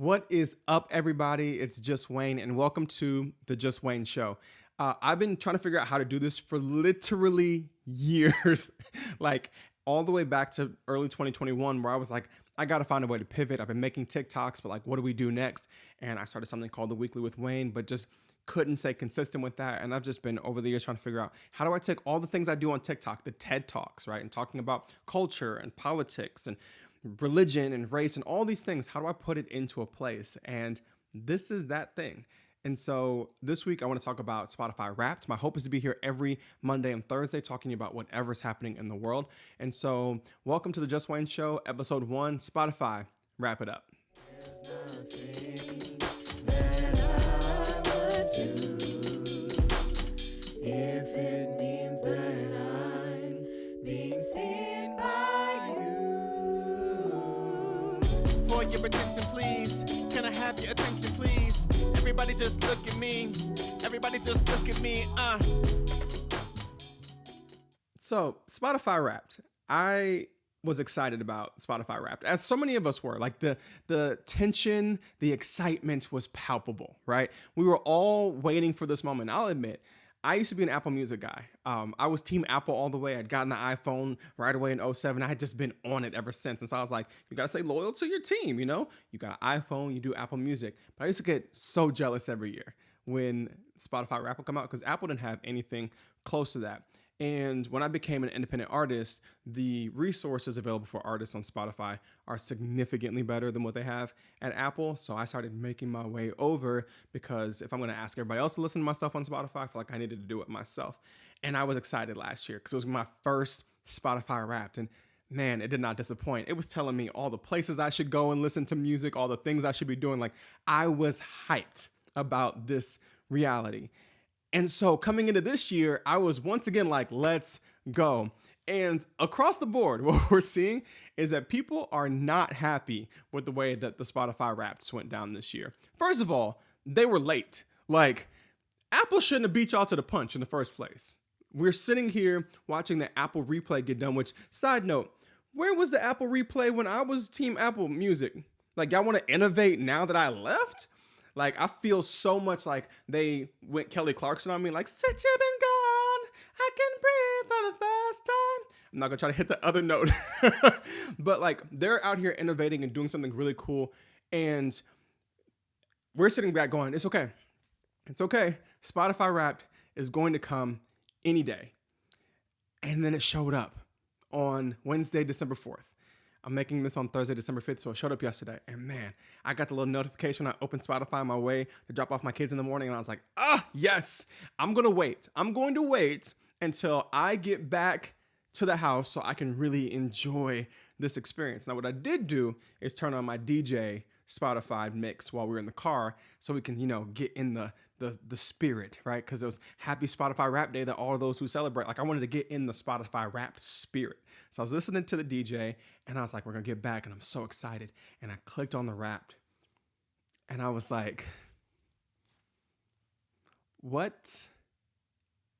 What is up, everybody? It's Just Wayne, and welcome to the Just Wayne Show. I've been trying to figure out how to do this for literally years, like all the way back to early 2021, where I was like, I got to find a way to pivot. I've been making TikToks, but like, what do we do next? And I started something called The Weekly with Wayne, but just couldn't stay consistent with that. And I've just been over the years trying to figure out how do I take all the things I do on TikTok, the TED Talks, right? And talking about culture and politics and religion and race and all these things. How do I put it into a place? And this is that thing. And so this week I want to talk about Spotify Wrapped. My hope is to be here every Monday and Thursday talking about whatever's happening in the world. And so welcome to the Just Wayne Show, episode 1, Spotify Wrap It Up. If it means that I'm being seen by you. For your attention, please. Can I have your attention, please? Everybody just look at me. Everybody just look at me. So, Spotify Wrapped. I was excited about Spotify Wrapped, as so many of us were. Like the tension, the excitement was palpable, right? We were all waiting for this moment. I'll admit, I used to be an Apple Music guy. I was Team Apple all the way. I'd gotten the iPhone right away in '07. I had just been on it ever since. And so I was like, you got to stay loyal to your team, you know? You got an iPhone, you do Apple Music. But I used to get so jealous every year when Spotify Wrap would come out because Apple didn't have anything close to that. And when I became an independent artist, the resources available for artists on Spotify are significantly better than what they have at Apple. So I started making my way over because if I'm going to ask everybody else to listen to my stuff on Spotify, I feel like I needed to do it myself. And I was excited last year because it was my first Spotify Wrapped. And man, it did not disappoint. It was telling me all the places I should go and listen to music, all the things I should be doing. Like I was hyped about this reality. And so coming into this year, I was once again like, let's go. And across the board, what we're seeing is that people are not happy with the way that the Spotify Wrapped went down this year. First of all, they were late. Like, Apple shouldn't have beat y'all to the punch in the first place. We're sitting here watching the Apple Replay get done, which, side note, where was the Apple Replay when I was Team Apple Music? Like, y'all want to innovate now that I left? Like, I feel so much like they went Kelly Clarkson on me, like, since you've been gone, I can breathe for the first time. I'm not going to try to hit the other note. But, like, they're out here innovating and doing something really cool. And we're sitting back going, it's okay. It's okay. Spotify Wrapped is going to come any day. And then it showed up on Wednesday, December 4th. I'm making this on Thursday, December 5th, so it showed up yesterday. And man, I got the little notification when I opened Spotify on my way to drop off my kids in the morning. And I was like, yes, I'm going to wait. I'm going to wait until I get back to the house so I can really enjoy this experience. Now, what I did do is turn on my DJ Spotify mix while we were in the car so we can, get in the spirit, right? Because it was happy Spotify Wrap Day that all of those who celebrate, like I wanted to get in the Spotify Wrapped spirit. So I was listening to the DJ and I was like, we're going to get back. And I'm so excited. And I clicked on the Wrapped and I was like, what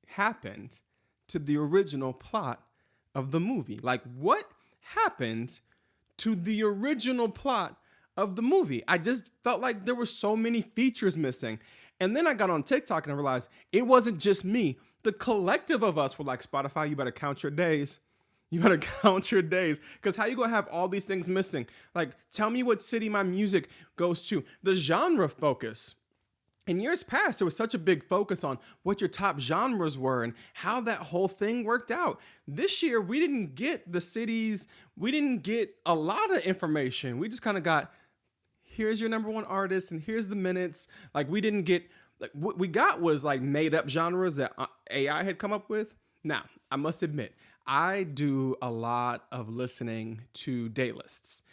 happened to the original plot of the movie? Like, what happened to the original plot of the movie? I just felt like there were so many features missing. And then I got on TikTok and I realized it wasn't just me. The collective of us were like, Spotify, you better count your days. You better count your days. Because how you going to have all these things missing? Like, tell me what city my music goes to. The genre focus. In years past, there was such a big focus on what your top genres were and how that whole thing worked out. This year, we didn't get the cities. We didn't get a lot of information. We just kind of got, here's your number one artist and here's the minutes. Like we didn't get, like what we got was like made up genres that AI had come up with. Now, I must admit, I do a lot of listening to day lists.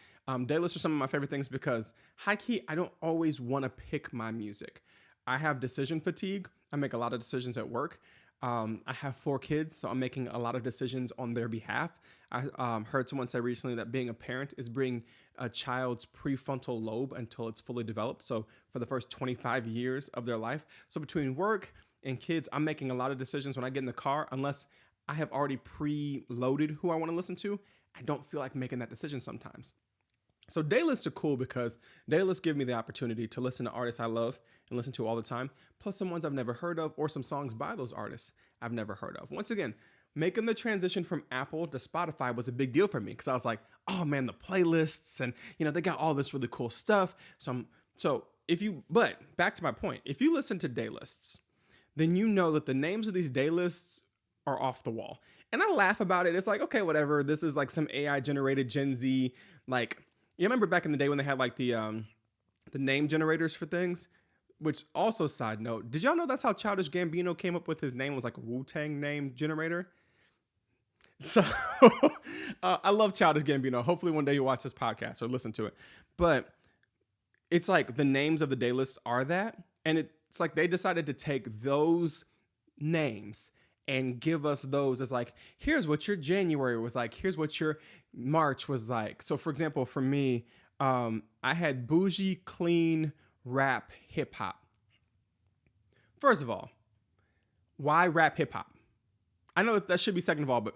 Day lists are some of my favorite things because high key, I don't always want to pick my music. I have decision fatigue. I make a lot of decisions at work. I have 4 kids, so I'm making a lot of decisions on their behalf. I heard someone say recently that being a parent is bringing a child's prefrontal lobe until it's fully developed. So for the first 25 years of their life. So between work and kids, I'm making a lot of decisions when I get in the car, unless I have already preloaded who I want to listen to. I don't feel like making that decision sometimes. So day lists are cool because day lists give me the opportunity to listen to artists I love and listen to all the time, plus some ones I've never heard of or some songs by those artists I've never heard of. Once again, making the transition from Apple to Spotify was a big deal for me because I was like, oh man, the playlists and they got all this really cool stuff. But back to my point, if you listen to day lists, then you know that the names of these day lists are off the wall. And I laugh about it. It's like, okay, whatever. This is like some AI generated Gen Z. Like, you remember back in the day when they had like the name generators for things? Which also, side note, did y'all know that's how Childish Gambino came up with his name? It was like a Wu-Tang name generator. So I love Childish Gambino. Hopefully one day you'll watch this podcast or listen to it. But it's like the names of the day lists are that. And it's like they decided to take those names and give us those as like, here's what your January was like. Here's what your March was like. So for example, for me, I had bougie, clean, rap, hip hop. First of all, why rap hip hop? I know that should be second of all, but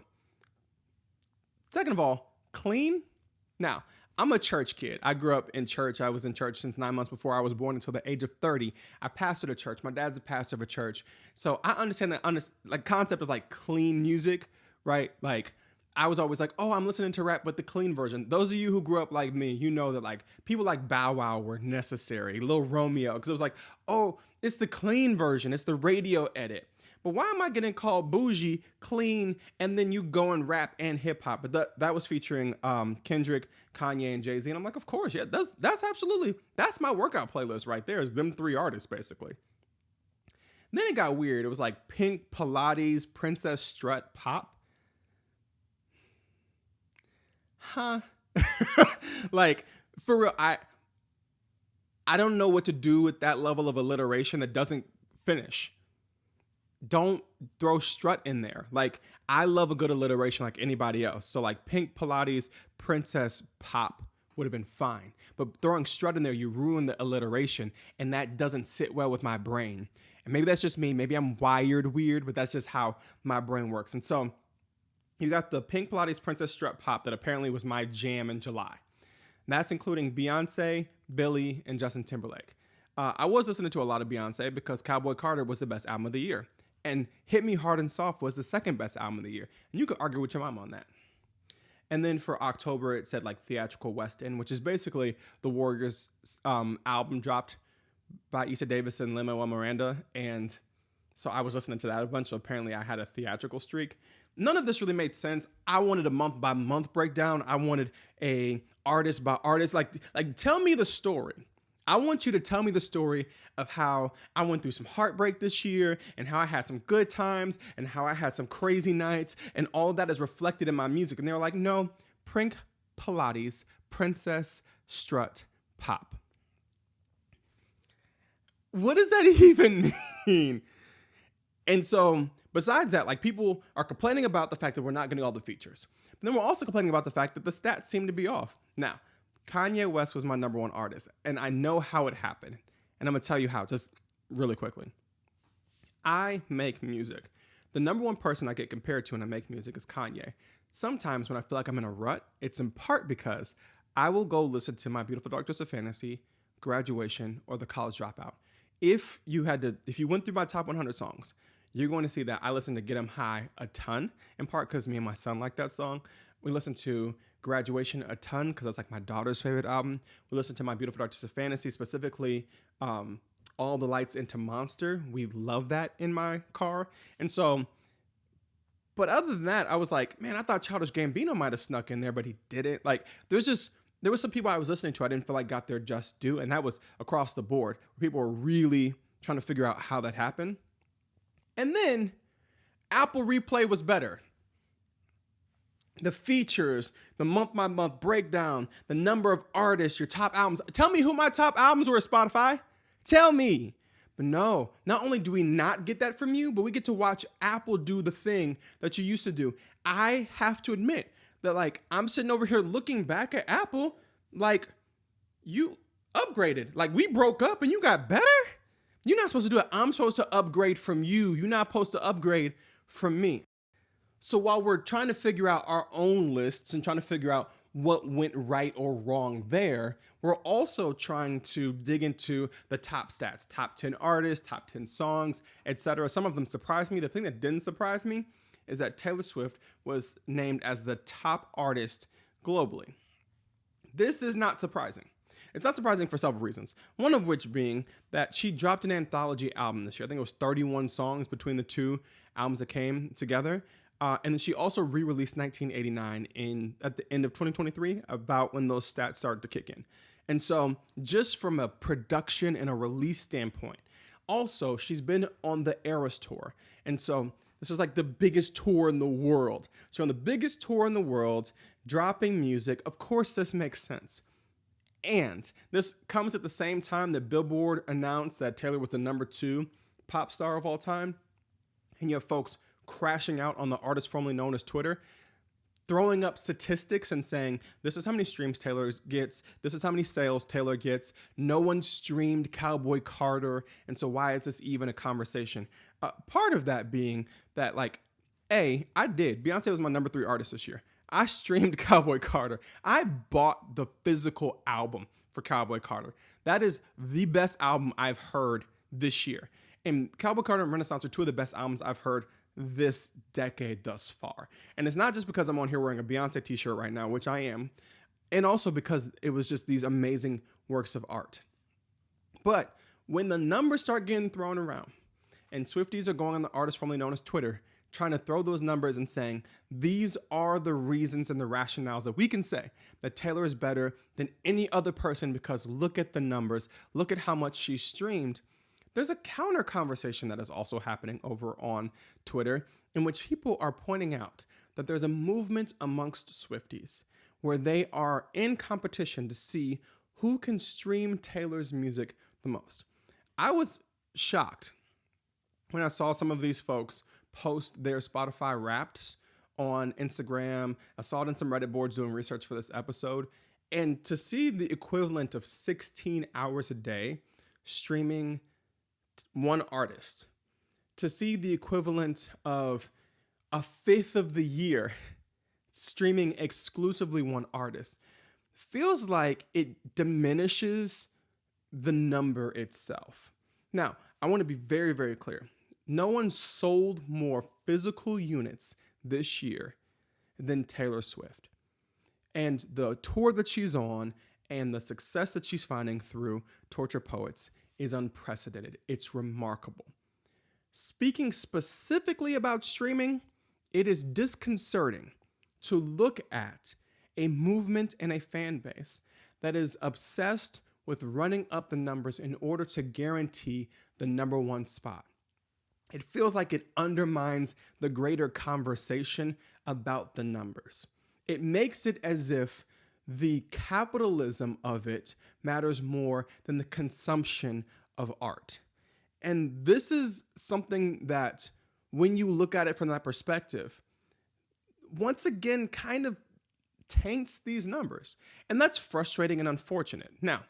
second of all, clean. Now, I'm a church kid. I grew up in church. I was in church since 9 months before I was born until the age of 30. I pastored a church. My dad's a pastor of a church. So I understand that concept of like clean music, right? Like I was always like, oh, I'm listening to rap, but the clean version. Those of you who grew up like me, you know that like people like Bow Wow were necessary. Lil Romeo, because it was like, oh, it's the clean version. It's the radio edit. But why am I getting called bougie, clean, and then you go and rap and hip hop? But that was featuring Kendrick, Kanye, and Jay-Z. And I'm like, of course, yeah, that's absolutely, that's my workout playlist right there, is them three artists, basically. Then it got weird. It was like Pink, Pilates, Princess Strut, Pop. Huh? Like, for real, I don't know what to do with that level of alliteration that doesn't finish. Don't throw strut in there. Like, I love a good alliteration like anybody else. So like Pink, Pilates, Princess, Pop would have been fine. But throwing strut in there, you ruin the alliteration, and that doesn't sit well with my brain. And maybe that's just me. Maybe I'm wired weird, but that's just how my brain works. And so you got the Pink, Pilates, Princess, Strut, Pop that apparently was my jam in July. That's including Beyonce, Billie, and Justin Timberlake. I was listening to a lot of Beyonce because Cowboy Carter was the best album of the year. And Hit Me Hard and Soft was the second best album of the year. And you could argue with your mom on that. And then for October, it said like Theatrical West End, which is basically the Warriors album dropped by Issa Davis and Lin-Manuel Miranda. And so I was listening to that a bunch. So apparently I had a theatrical streak. None of this really made sense. I wanted a month by month breakdown. I wanted a artist by artist. Like tell me the story. I want you to tell me the story of how I went through some heartbreak this year and how I had some good times and how I had some crazy nights, and all of that is reflected in my music. And they were like, no, Pink, Pilates, Princess, Strut, Pop. What does that even mean? And so besides that, like, people are complaining about the fact that we're not getting all the features. But then we're also complaining about the fact that the stats seem to be off. Now, Kanye West was my number one artist, and I know how it happened. And I'm going to tell you how, just really quickly. I make music. The number one person I get compared to when I make music is Kanye. Sometimes when I feel like I'm in a rut, it's in part because I will go listen to My Beautiful Dark Twisted Fantasy, Graduation, or The College Dropout. If you went through my top 100 songs, you're going to see that I listen to Get 'Em High a ton, in part because me and my son like that song. We listen to Graduation a ton because that's like my daughter's favorite album. We listen to My Beautiful Dark Twisted Fantasy, specifically All the Lights into Monster. We love that in my car. And so, but other than that, I was like, man, I thought Childish Gambino might have snuck in there, but he didn't. Like, there was some people I was listening to I didn't feel like got their just due, and that was across the board. People were really trying to figure out how that happened. And then Apple Replay was better. The features, the month-by-month breakdown, the number of artists, your top albums. Tell me who my top albums were at Spotify. Tell me. But no, not only do we not get that from you, but we get to watch Apple do the thing that you used to do. I have to admit that, like, I'm sitting over here looking back at Apple like, you upgraded. Like, we broke up and you got better? You're not supposed to do it. I'm supposed to upgrade from you. You're not supposed to upgrade from me. So while we're trying to figure out our own lists and trying to figure out what went right or wrong there. We're also trying to dig into the top stats, top 10 artists, top 10 songs, etc. Some of them surprised me. The thing that didn't surprise me is that Taylor Swift was named as the top artist globally. This is not surprising. It's not surprising for several reasons. One of which being that she dropped an anthology album this year. I think it was 31 songs between the two albums that came together. And then she also re-released 1989 at the end of 2023, about when those stats started to kick in. And so just from a production and a release standpoint, also she's been on the Eras tour. And so this is like the biggest tour in the world. So on the biggest tour in the world, dropping music, of course this makes sense. And this comes at the same time that Billboard announced that Taylor was the number 2 pop star of all time. And you have folks crashing out on the artist formerly known as Twitter, throwing up statistics and saying, this is how many streams Taylor gets, this is how many sales Taylor gets, no one streamed Cowboy Carter, and so why is this even a conversation? Part of that being that, like, I did. Beyonce was my number 3 artist this year. I streamed Cowboy Carter. I bought the physical album for Cowboy Carter. That is the best album I've heard this year. And Cowboy Carter and Renaissance are 2 of the best albums I've heard this decade thus far. And it's not just because I'm on here wearing a Beyonce t-shirt right now, which I am, and also because it was just these amazing works of art. But when the numbers start getting thrown around and Swifties are going on the artist formerly known as Twitter, trying to throw those numbers and saying, these are the reasons and the rationales that we can say that Taylor is better than any other person because look at the numbers, look at how much she streamed. There's a counter conversation that is also happening over on Twitter in which people are pointing out that there's a movement amongst Swifties where they are in competition to see who can stream Taylor's music the most. I was shocked when I saw some of these folks post their Spotify Wrapped on Instagram. I saw it in some Reddit boards doing research for this episode. And to see the equivalent of 16 hours a day streaming one artist, to see the equivalent of a fifth of the year streaming exclusively one artist, feels like it diminishes the number itself. Now, I want to be very, very clear. No one sold more physical units this year than Taylor Swift. And the tour that she's on and the success that she's finding through Torture Poets is unprecedented. It's remarkable. Speaking specifically about streaming, it is disconcerting to look at a movement and a fan base that is obsessed with running up the numbers in order to guarantee the number 1 spot. It feels like it undermines the greater conversation about the numbers. It makes it as if the capitalism of it matters more than the consumption of art. And this is something that, when you look at it from that perspective, once again kind of taints these numbers. And that's frustrating and unfortunate. Now,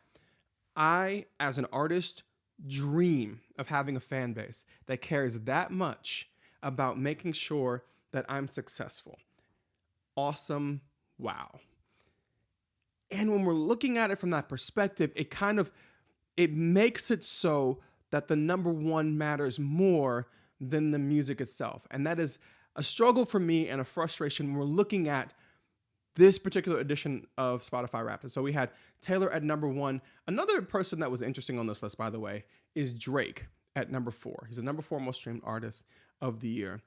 I, as an artist, dream of having a fan base that cares that much about making sure that I'm successful. Awesome. Wow. And when we're looking at it from that perspective, it makes it so that the number 1 matters more than the music itself. And that is a struggle for me and a frustration when we're looking at this particular edition of Spotify Wrapped. And so we had Taylor at number 1. Another person that was interesting on this list, by the way, is Drake at number 4. He's the number 4 most streamed artist of the year.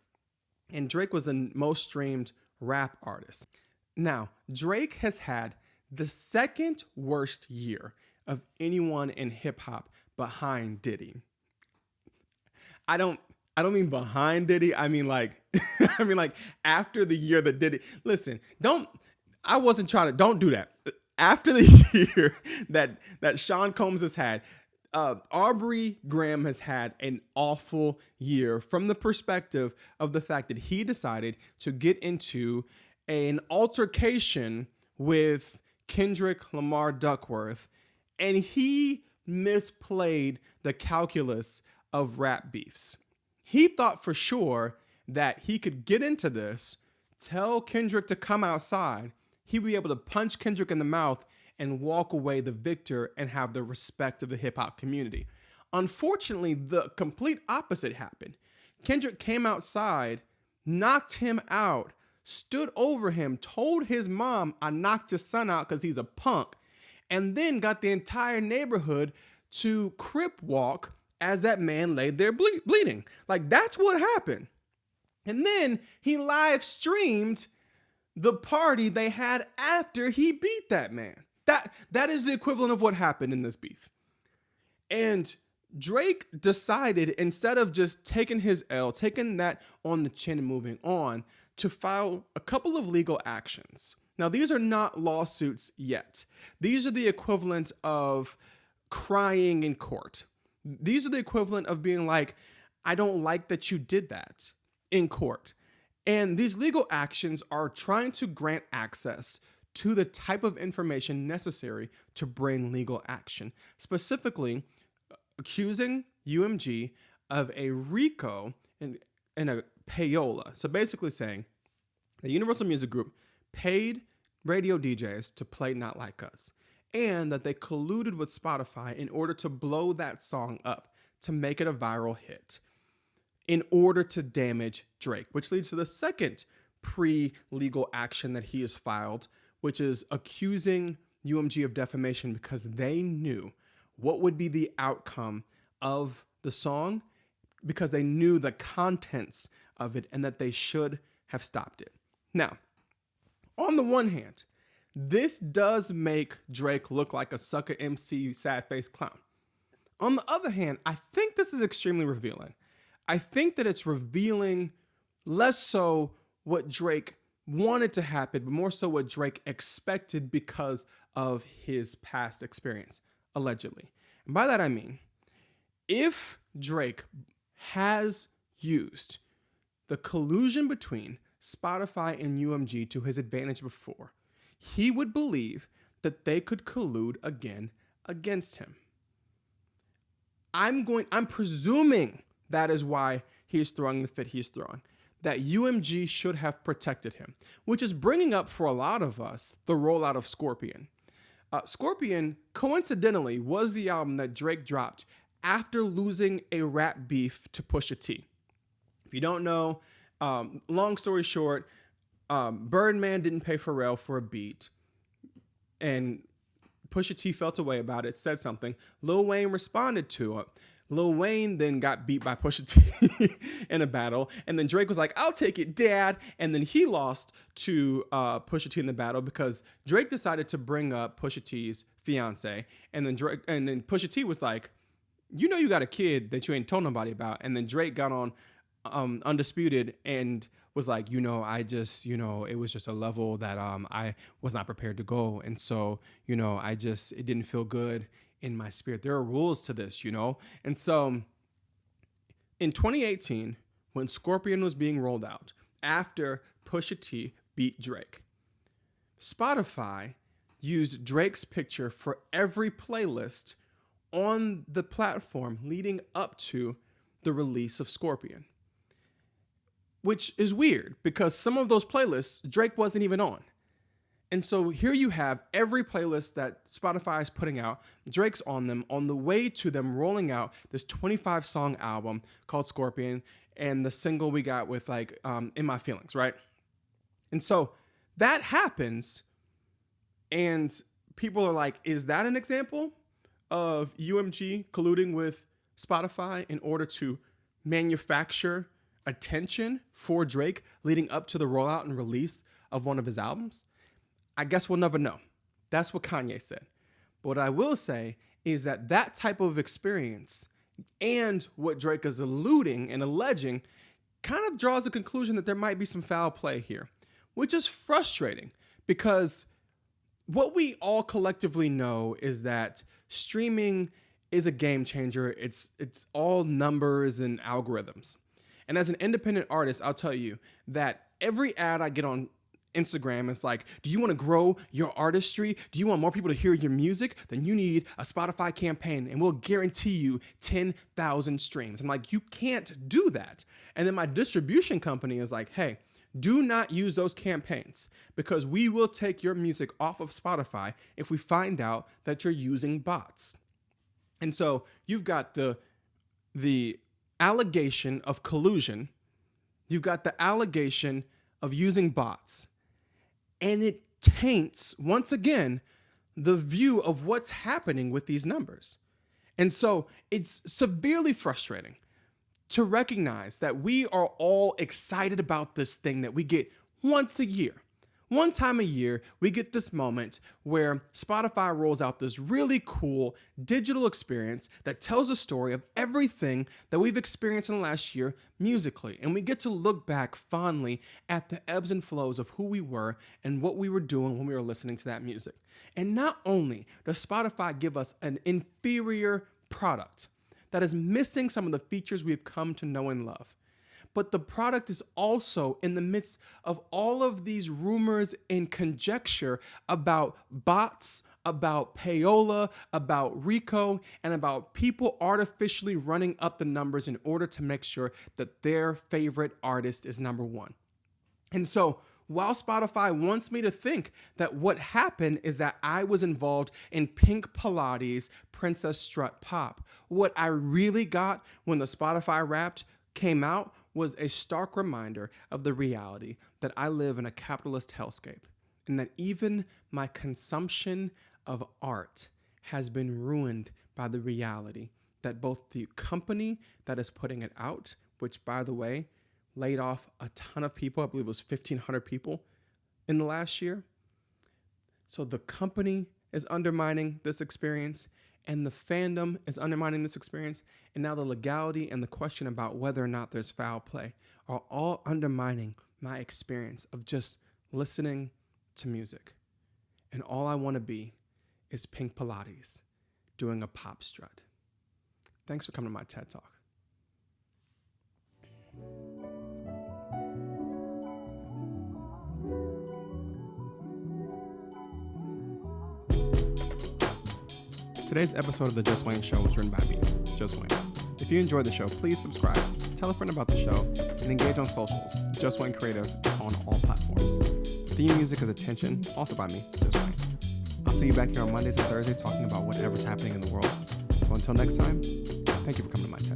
And Drake was the most streamed rap artist. Now, Drake has had the second worst year of anyone in hip hop behind Diddy. I don't mean behind Diddy. I mean like after the year that Diddy. Listen, don't do that. After the year that Sean Combs has had, Aubrey Graham has had an awful year from the perspective of the fact that he decided to get into an altercation with Kendrick Lamar Duckworth, and he misplayed the calculus of rap beefs. He thought for sure that he could get into this, tell Kendrick to come outside, he would be able to punch Kendrick in the mouth and walk away the victor and have the respect of the hip hop community. Unfortunately, the complete opposite happened. Kendrick came outside, knocked him out, stood over him, told his mom, I knocked your son out because he's a punk, and then got the entire neighborhood to crip walk as that man laid there bleeding. Like, that's what happened. And then he live streamed the party they had after he beat that man. That is the equivalent of what happened in this beef. And Drake decided, instead of just taking his L, taking that on the chin and moving on, to file a couple of legal actions. Now, these are not lawsuits yet. These are the equivalent of crying in court. These are the equivalent of being like, I don't like that you did that in court. And these legal actions are trying to grant access to the type of information necessary to bring legal action, specifically accusing UMG of a RICO and a payola. So basically saying the Universal Music Group paid radio DJs to play Not Like Us, and that they colluded with Spotify in order to blow that song up, to make it a viral hit, in order to damage Drake, which leads to the second pre-legal action that he has filed, which is accusing UMG of defamation because they knew what would be the outcome of the song, because they knew the contents of it and that they should have stopped it. Now, on the one hand, this does make Drake look like a sucker MC sad-faced clown. On the other hand, I think this is extremely revealing. I think that it's revealing less so what Drake wanted to happen, but more so what Drake expected because of his past experience, allegedly. And by that I mean, if Drake has used the collusion between Spotify and UMG to his advantage before, he would believe that they could collude again against him. I'm presuming that is why he's throwing the fit he's throwing, that UMG should have protected him, which is bringing up for a lot of us the rollout of Scorpion. Scorpion, coincidentally, was the album that Drake dropped after losing a rap beef to Pusha T. If you don't know, long story short, Birdman didn't pay Pharrell for a beat, and Pusha T felt a way about it, said something. Lil Wayne responded to it. Lil Wayne then got beat by Pusha T in a battle, and then Drake was like, I'll take it, dad. And then he lost to Pusha T in the battle because Drake decided to bring up Pusha T's fiance, and then Pusha T was like, you know you got a kid that you ain't told nobody about. And then Drake got on Undisputed and was like, it was just a level that I was not prepared to go. And so, it didn't feel good in my spirit. There are rules to this, And so in 2018, when Scorpion was being rolled out, after Pusha T beat Drake, Spotify used Drake's picture for every playlist on the platform leading up to the release of Scorpion. Which is weird because some of those playlists Drake wasn't even on. And so here you have every playlist that Spotify is putting out, Drake's on them, on the way to them rolling out this 25-song album called Scorpion, and the single we got with In My Feelings, right? And so that happens, and people are like, is that an example of UMG colluding with Spotify in order to manufacture attention for Drake leading up to the rollout and release of one of his albums? I guess we'll never know. That's what Kanye said. But what I will say is that type of experience and what Drake is alluding and alleging kind of draws the conclusion that there might be some foul play here, which is frustrating because what we all collectively know is that streaming is a game changer. It's all numbers and algorithms. And as an independent artist, I'll tell you that every ad I get on Instagram is like, do you want to grow your artistry? Do you want more people to hear your music? Then you need a Spotify campaign and we'll guarantee you 10,000 streams. I'm like, you can't do that. And then my distribution company is like, hey, Do not use those campaigns because we will take your music off of Spotify if we find out that you're using bots. And so you've got the allegation of collusion. You've got the allegation of using bots. And it taints, once again, the view of what's happening with these numbers. And so it's severely frustrating to recognize that we are all excited about this thing that we get once a year. One time a year, we get this moment where Spotify rolls out this really cool digital experience that tells a story of everything that we've experienced in the last year musically. And we get to look back fondly at the ebbs and flows of who we were and what we were doing when we were listening to that music. And not only does Spotify give us an inferior product that is missing some of the features we've come to know and love, but the product is also in the midst of all of these rumors and conjecture about bots, about payola, about Rico, and about people artificially running up the numbers in order to make sure that their favorite artist is number one. And so while Spotify wants me to think that what happened is that I was involved in Pink Pilates Princess Strut Pop, what I really got when the Spotify Wrapped came out was a stark reminder of the reality that I live in a capitalist hellscape, and that even my consumption of art has been ruined by the reality that both the company that is putting it out, which, by the way, laid off a ton of people, I believe it was 1,500 people in the last year. So the company is undermining this experience, and the fandom is undermining this experience, and now the legality and the question about whether or not there's foul play are all undermining my experience of just listening to music. And all I want to be is Pink Pilates doing a pop strut. Thanks for coming to my TED Talk. Today's episode of The Just Wayne Show was written by me, Just Wayne. If you enjoyed the show, please subscribe, tell a friend about the show, and engage on socials, Just Wayne Creative on all platforms. Theme music is Attention, also by me, Just Wayne. I'll see you back here on Mondays and Thursdays talking about whatever's happening in the world. So until next time, thank you for coming to my TED.